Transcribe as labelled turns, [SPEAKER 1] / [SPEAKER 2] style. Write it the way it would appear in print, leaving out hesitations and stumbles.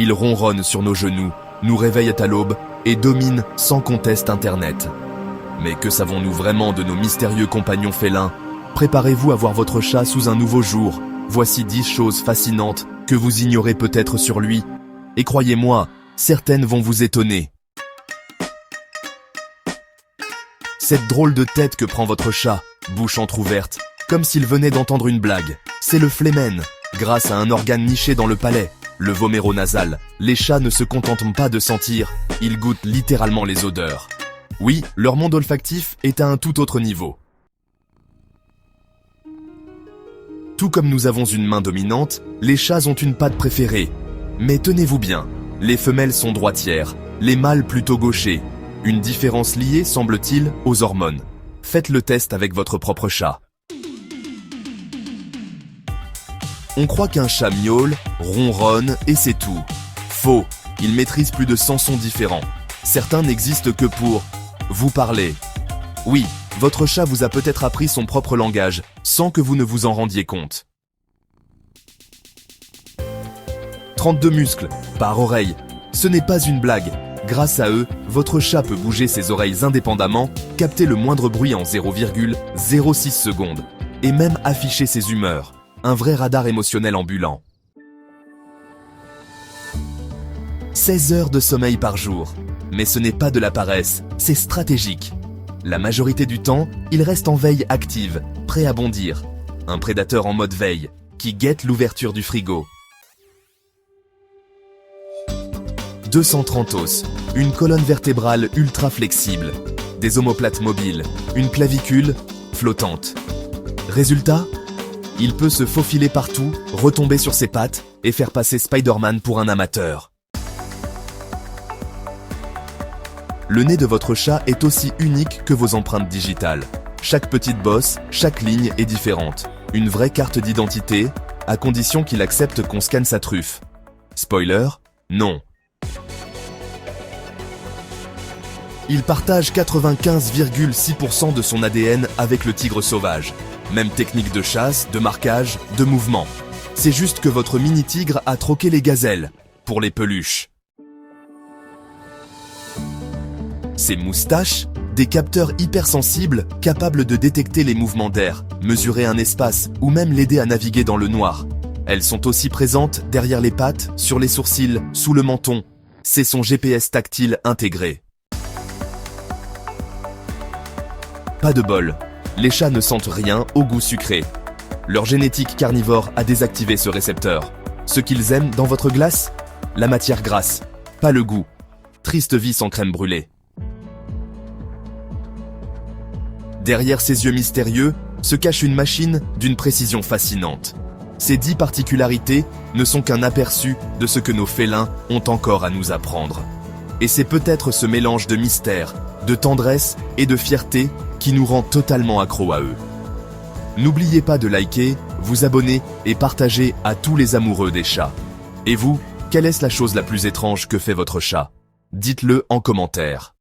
[SPEAKER 1] Ils ronronnent sur nos genoux, nous réveillent à l'aube et dominent sans conteste Internet. Mais que savons-nous vraiment de nos mystérieux compagnons félins? Préparez-vous à voir votre chat sous un nouveau jour. Voici 10 choses fascinantes que vous ignorez peut-être sur lui. Et croyez-moi, certaines vont vous étonner. Cette drôle de tête que prend votre chat, bouche entrouverte, comme s'il venait d'entendre une blague. C'est le flémen. Grâce à un organe niché dans le palais, le voméronasal, les chats ne se contentent pas de sentir, ils goûtent littéralement les odeurs. Oui, leur monde olfactif est à un tout autre niveau. Tout comme nous avons une main dominante, les chats ont une patte préférée. Mais tenez-vous bien, les femelles sont droitières, les mâles plutôt gauchers. Une différence liée, semble-t-il, aux hormones. Faites le test avec votre propre chat. On croit qu'un chat miaule, ronronne et c'est tout. Faux, il maîtrise plus de 100 sons différents. Certains n'existent que pour vous parler. Oui, votre chat vous a peut-être appris son propre langage, sans que vous ne vous en rendiez compte. 32 muscles, par oreille. Ce n'est pas une blague. Grâce à eux, votre chat peut bouger ses oreilles indépendamment, capter le moindre bruit en 0,06 secondes, et même afficher ses humeurs. Un vrai radar émotionnel ambulant. 16 heures de sommeil par jour. Mais ce n'est pas de la paresse, c'est stratégique. La majorité du temps, il reste en veille active, prêt à bondir. Un prédateur en mode veille, qui guette l'ouverture du frigo. 230 os, une colonne vertébrale ultra flexible, des omoplates mobiles, une clavicule flottante. Résultat ? Il peut se faufiler partout, retomber sur ses pattes et faire passer Spider-Man pour un amateur. Le nez de votre chat est aussi unique que vos empreintes digitales. Chaque petite bosse, chaque ligne est différente. Une vraie carte d'identité, à condition qu'il accepte qu'on scanne sa truffe. Spoiler, non. Il partage 95,6% de son ADN avec le tigre sauvage. Même technique de chasse, de marquage, de mouvement. C'est juste que votre mini-tigre a troqué les gazelles pour les peluches. Ses moustaches, des capteurs hypersensibles capables de détecter les mouvements d'air, mesurer un espace ou même l'aider à naviguer dans le noir. Elles sont aussi présentes derrière les pattes, sur les sourcils, sous le menton. C'est son GPS tactile intégré. Pas de bol. Les chats ne sentent rien au goût sucré. Leur génétique carnivore a désactivé ce récepteur. Ce qu'ils aiment dans votre glace ? La matière grasse, pas le goût. Triste vie sans crème brûlée. Derrière ces yeux mystérieux se cache une machine d'une précision fascinante. Ces 10 particularités ne sont qu'un aperçu de ce que nos félins ont encore à nous apprendre. Et c'est peut-être ce mélange de mystère, de tendresse et de fierté qui nous rend totalement accros à eux. N'oubliez pas de liker, vous abonner et partager à tous les amoureux des chats. Et vous, quelle est la chose la plus étrange que fait votre chat ? Dites-le en commentaire.